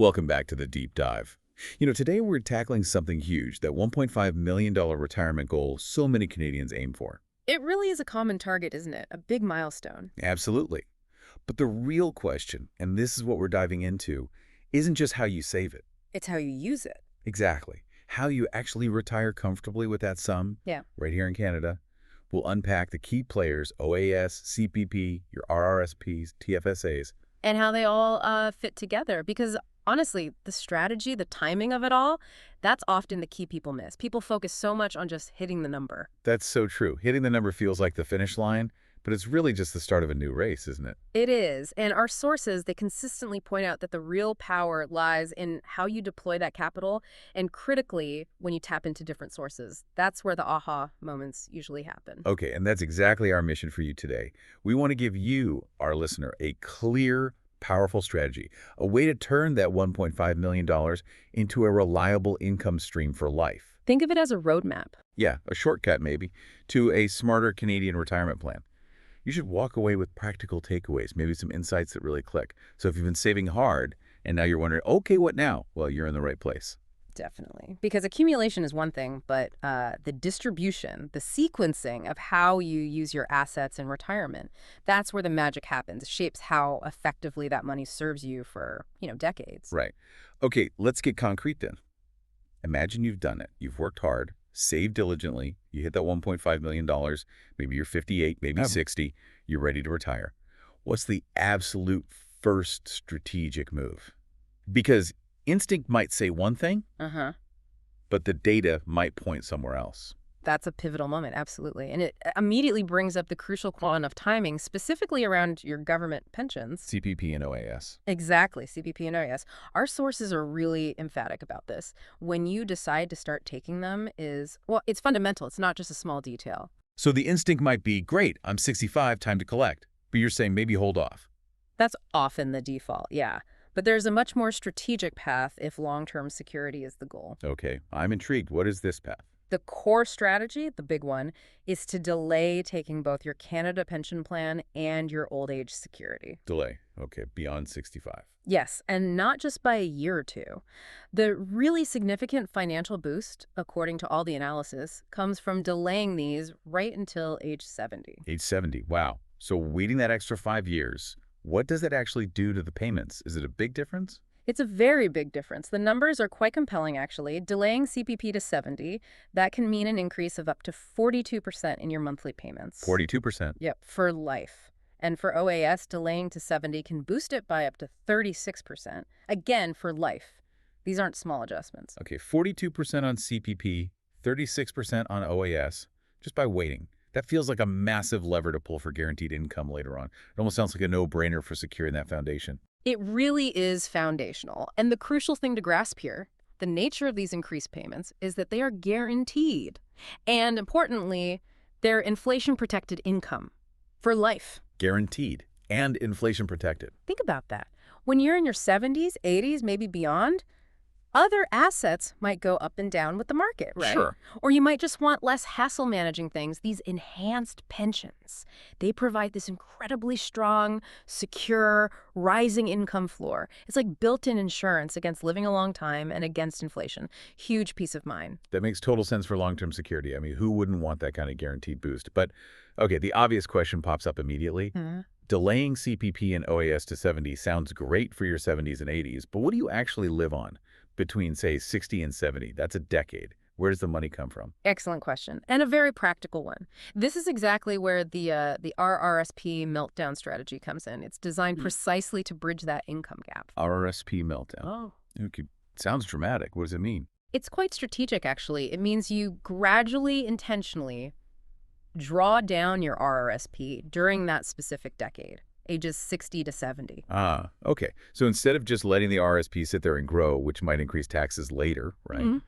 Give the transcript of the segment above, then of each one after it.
Welcome back to the deep dive. Today we're tackling something huge, that $1.5 million retirement goal so many Canadians aim for. It really is a common target, isn't it? A big milestone. Absolutely. But the real question, and this is what we're diving into, isn't just how you save it. It's how you use it. Exactly. How you actually retire comfortably with that sum, Yeah. right here in Canada. We'll unpack the key players, OAS, CPP, your RRSPs, TFSAs. And how they all fit together. Because honestly, the strategy, the timing of it all, that's often the key people miss. People focus so much on just hitting the number. That's so true. Hitting the number feels like the finish line, but it's really just the start of a new race, isn't it? It is. And our sources, they consistently point out that the real power lies in how you deploy that capital, and critically, when you tap into different sources. That's where the aha moments usually happen. Okay, and that's exactly our mission for you today. We want to give you, our listener, a clear, powerful strategy, a way to turn that $1.5 million into a reliable income stream for life. Think of it as a roadmap. Yeah, a shortcut maybe, to a smarter Canadian retirement plan. You should walk away with practical takeaways, maybe some insights that really click. So if you've been saving hard and now you're wondering, okay, what now? Well, you're in the right place. Definitely. Because accumulation is one thing, but the distribution, the sequencing of how you use your assets in retirement, that's where the magic happens. It shapes how effectively that money serves you for, decades. Right. Okay, let's get concrete then. Imagine you've done it. You've worked hard, saved diligently. You hit that $1.5 million. Maybe you're 58, maybe 60. You're ready to retire. What's the absolute first strategic move? Because instinct might say one thing, but the data might point somewhere else. That's a pivotal moment, absolutely. And it immediately brings up the crucial quality of timing, specifically around your government pensions. CPP and OAS. Exactly, CPP and RRSP. Our sources are really emphatic about this. When you decide to start taking them it's fundamental. It's not just a small detail. So the instinct might be, great, I'm 65, time to collect. But you're saying maybe hold off. That's often the default, yeah. But there's a much more strategic path if long-term security is the goal. Okay, I'm intrigued. What is this path? The core strategy, the big one, is to delay taking both your Canada pension plan and your old age security. Delay. Okay, beyond 65. Yes, and not just by a year or two. The really significant financial boost, according to all the analysis, comes from delaying these right until age 70. Age 70, wow. So waiting that extra 5 years, what does that actually do to the payments? Is it a big difference? It's a very big difference. The numbers are quite compelling, actually. Delaying CPP to 70, that can mean an increase of up to 42% in your monthly payments. 42%? Yep, for life. And for OAS, delaying to 70 can boost it by up to 36%. Again, for life. These aren't small adjustments. Okay, 42% on CPP, 36% on OAS, just by waiting. That feels like a massive lever to pull for guaranteed income later on. It almost sounds like a no-brainer for securing that foundation. It really is foundational. And the crucial thing to grasp here, the nature of these increased payments, is that they are guaranteed. And importantly, they're inflation-protected income for life. Guaranteed and inflation-protected. Think about that. When you're in your 70s, 80s, maybe beyond, other assets might go up and down with the market, right? Sure. Or you might just want less hassle managing things. These enhanced pensions, they provide this incredibly strong, secure, rising income floor. It's like built-in insurance against living a long time and against inflation. Huge peace of mind. That makes total sense for long-term security. I mean, who wouldn't want that kind of guaranteed boost? But, okay, the obvious question pops up immediately. Delaying CPP and OAS to 70 sounds great for your 70s and 80s, but what do you actually live on? Between, say, 60 and 70, that's a decade. Where does the money come from? Excellent question, and a very practical one. This is exactly where the RRSP Meltdown Strategy comes in. It's designed precisely to bridge that income gap. RRSP Meltdown. Oh. Okay. Sounds dramatic. What does it mean? It's quite strategic, actually. It means you gradually, intentionally draw down your RRSP during that specific decade. Ages 60 to 70. Ah, okay. So instead of just letting the RSP sit there and grow, which might increase taxes later, right?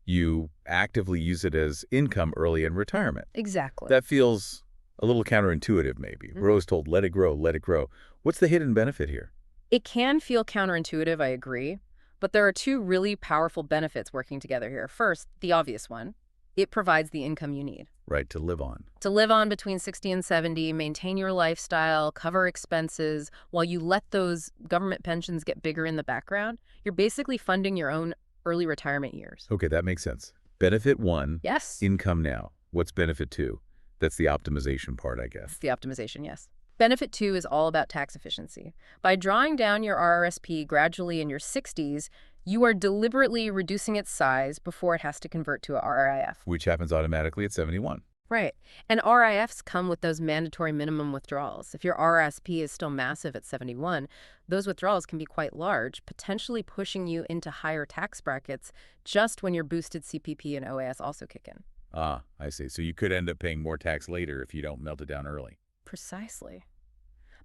You actively use it as income early in retirement. Exactly. That feels a little counterintuitive, maybe. We're always told, let it grow, let it grow. What's the hidden benefit here? It can feel counterintuitive, I agree. But there are two really powerful benefits working together here. First, the obvious one. It provides the income you need. Right, to live on. To live on between 60 and 70, maintain your lifestyle, cover expenses, while you let those government pensions get bigger in the background, you're basically funding your own early retirement years. Okay, that makes sense. Benefit 1, Yes. income now. What's benefit 2? That's the optimization part, I guess. It's the optimization, yes. Benefit 2 is all about tax efficiency. By drawing down your RRSP gradually in your 60s, you are deliberately reducing its size before it has to convert to a RIF. Which happens automatically at 71. Right. And RIFs come with those mandatory minimum withdrawals. If your RRSP is still massive at 71, those withdrawals can be quite large, potentially pushing you into higher tax brackets just when your boosted CPP and OAS also kick in. Ah, I see. So you could end up paying more tax later if you don't melt it down early. Precisely.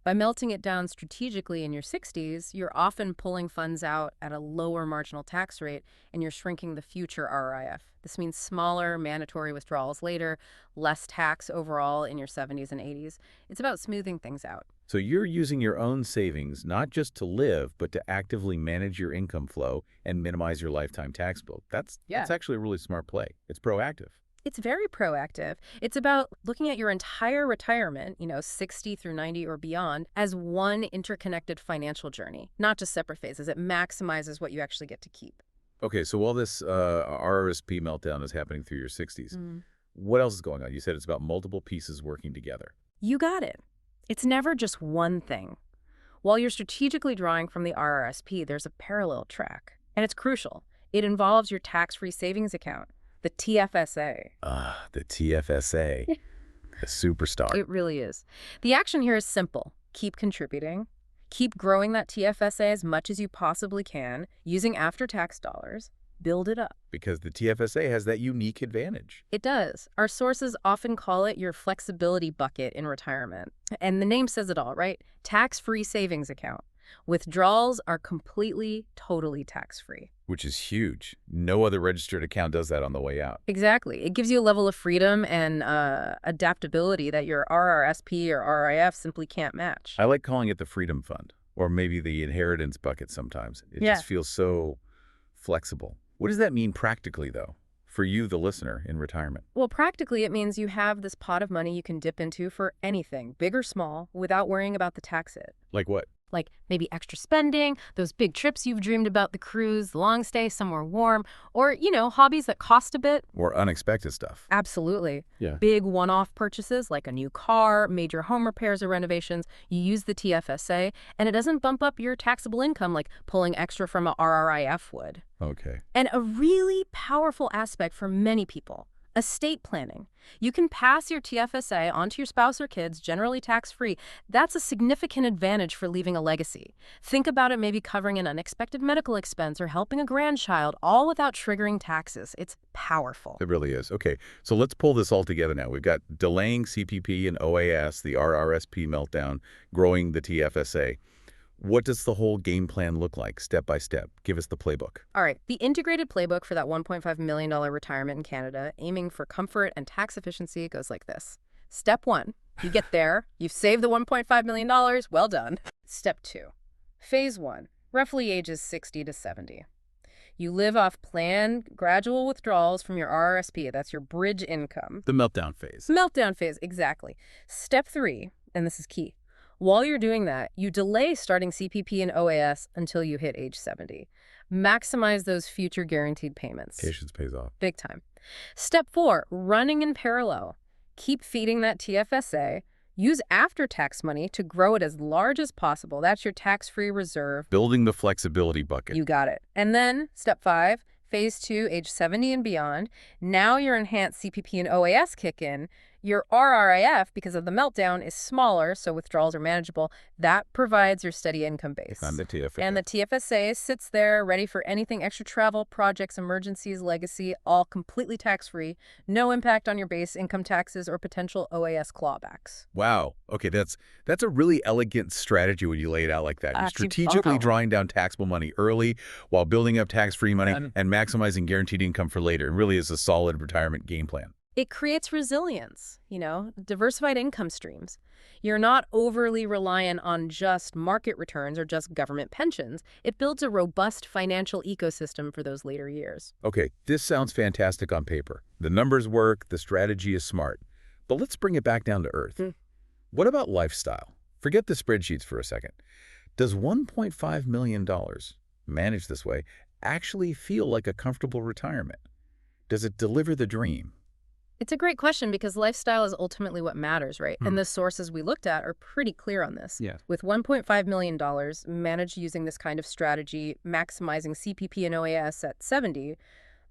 By melting it down strategically in your 60s, you're often pulling funds out at a lower marginal tax rate, and you're shrinking the future RRIF. This means smaller mandatory withdrawals later, less tax overall in your 70s and 80s. It's about smoothing things out. So you're using your own savings not just to live, but to actively manage your income flow and minimize your lifetime tax bill. That's actually a really smart play. It's proactive. It's very proactive. It's about looking at your entire retirement, 60 through 90 or beyond, as one interconnected financial journey, not just separate phases. It maximizes what you actually get to keep. Okay, so while this RRSP meltdown is happening through your 60s, what else is going on? You said it's about multiple pieces working together. You got it. It's never just one thing. While you're strategically drawing from the RRSP, there's a parallel track, and it's crucial. It involves your tax-free savings account, the TFSA. The TFSA. The superstar. It really is. The action here is simple. Keep contributing. Keep growing that TFSA as much as you possibly can, using after-tax dollars. Build it up. Because the TFSA has that unique advantage. It does. Our sources often call it your flexibility bucket in retirement. And the name says it all, right? Tax-free savings account. Withdrawals are completely, totally tax-free. Which is huge. No other registered account does that on the way out. Exactly. It gives you a level of freedom and adaptability that your RRSP or RIF simply can't match. I like calling it the Freedom Fund, or maybe the inheritance bucket sometimes. It just feels so flexible. What does that mean practically, though, for you, the listener, in retirement? Well, practically, it means you have this pot of money you can dip into for anything, big or small, without worrying about the tax hit. Like what? Like maybe extra spending, those big trips you've dreamed about, the cruise, the long stay somewhere warm, or, hobbies that cost a bit. Or unexpected stuff. Absolutely. Yeah. Big one-off purchases like a new car, major home repairs or renovations. You use the TFSA, and it doesn't bump up your taxable income like pulling extra from a RRIF would. Okay. And a really powerful aspect for many people, estate planning. You can pass your TFSA onto your spouse or kids, generally tax-free. That's a significant advantage for leaving a legacy. Think about it maybe covering an unexpected medical expense or helping a grandchild, all without triggering taxes. It's powerful. It really is. Okay, so let's pull this all together now. We've got delaying CPP and OAS, the RRSP meltdown, growing the TFSA. What does the whole game plan look like, step by step? Give us the playbook. All right. The integrated playbook for that $1.5 million retirement in Canada, aiming for comfort and tax efficiency, goes like this. Step 1, you get there. You've saved the $1.5 million. Well done. Step 2, phase 1, roughly ages 60 to 70. You live off planned gradual withdrawals from your RRSP. That's your bridge income. The meltdown phase. Meltdown phase, exactly. Step 3, and this is key. While you're doing that, you delay starting CPP and OAS until you hit age 70. Maximize those future guaranteed payments. Patience pays off. Big time. Step 4, running in parallel. Keep feeding that TFSA. Use after-tax money to grow it as large as possible. That's your tax-free reserve. Building the flexibility bucket. You got it. And then, step 5, phase 2, age 70 and beyond. Now your enhanced CPP and OAS kick in. Your RRIF, because of the meltdown, is smaller, so withdrawals are manageable. That provides your steady income base. And the TFSA. And the TFSA sits there, ready for anything extra travel, projects, emergencies, legacy, all completely tax-free. No impact on your base income taxes or potential OAS clawbacks. Wow. Okay, that's a really elegant strategy when you lay it out like that. You're strategically drawing down taxable money early while building up tax-free money and maximizing guaranteed income for later. It really is a solid retirement game plan. It creates resilience, diversified income streams. You're not overly reliant on just market returns or just government pensions. It builds a robust financial ecosystem for those later years. Okay, this sounds fantastic on paper. The numbers work, the strategy is smart. But let's bring it back down to earth. What about lifestyle? Forget the spreadsheets for a second. Does $1.5 million managed this way actually feel like a comfortable retirement? Does it deliver the dream? It's a great question because lifestyle is ultimately what matters, right? And the sources we looked at are pretty clear on this. Yeah. With $1.5 million managed using this kind of strategy, maximizing CPP and OAS at 70,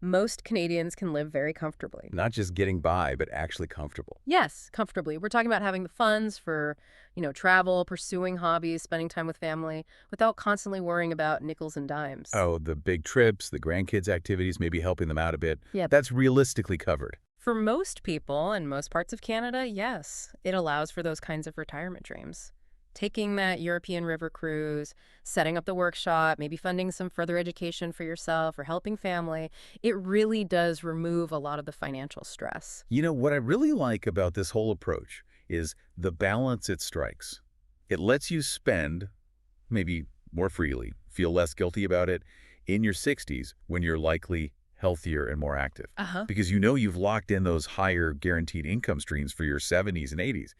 most Canadians can live very comfortably. Not just getting by, but actually comfortable. Yes, comfortably. We're talking about having the funds for, travel, pursuing hobbies, spending time with family, without constantly worrying about nickels and dimes. Oh, the big trips, the grandkids' activities, maybe helping them out a bit. Yeah. That's realistically covered. For most people in most parts of Canada, yes, it allows for those kinds of retirement dreams. Taking that European river cruise, setting up the workshop, maybe funding some further education for yourself or helping family, it really does remove a lot of the financial stress. What I really like about this whole approach is the balance it strikes. It lets you spend maybe more freely, feel less guilty about it in your 60s when you're likely healthier and more active. Because you've locked in those higher guaranteed income streams for your 70s and 80s.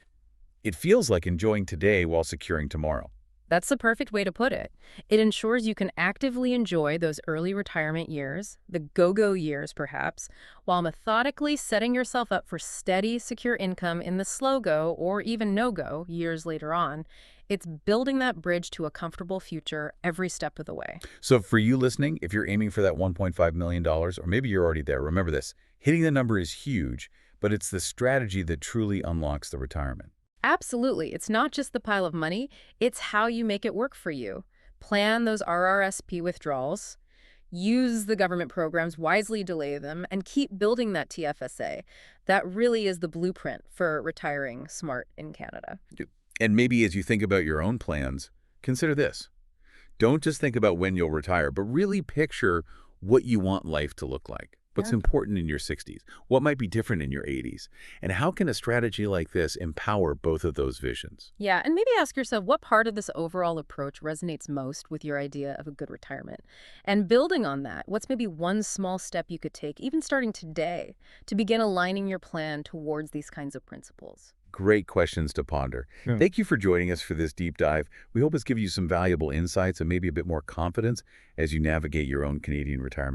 It feels like enjoying today while securing tomorrow. That's the perfect way to put it. It ensures you can actively enjoy those early retirement years, the go-go years perhaps, while methodically setting yourself up for steady, secure income in the slow-go or even no-go years later on. It's building that bridge to a comfortable future every step of the way. So for you listening, if you're aiming for that $1.5 million, or maybe you're already there, remember this. Hitting the number is huge, but it's the strategy that truly unlocks the retirement. Absolutely. It's not just the pile of money, it's how you make it work for you. Plan those RRSP withdrawals, use the government programs, wisely delay them, and keep building that TFSA. That really is the blueprint for retiring smart in Canada. And maybe as you think about your own plans, consider this. Don't just think about when you'll retire, but really picture what you want life to look like. What's important in your 60s? What might be different in your 80s? And how can a strategy like this empower both of those visions? Yeah, and maybe ask yourself what part of this overall approach resonates most with your idea of a good retirement. And building on that, what's maybe one small step you could take, even starting today, to begin aligning your plan towards these kinds of principles? Great questions to ponder. Thank you for joining us for this deep dive. We hope it's given you some valuable insights and maybe a bit more confidence as you navigate your own Canadian retirement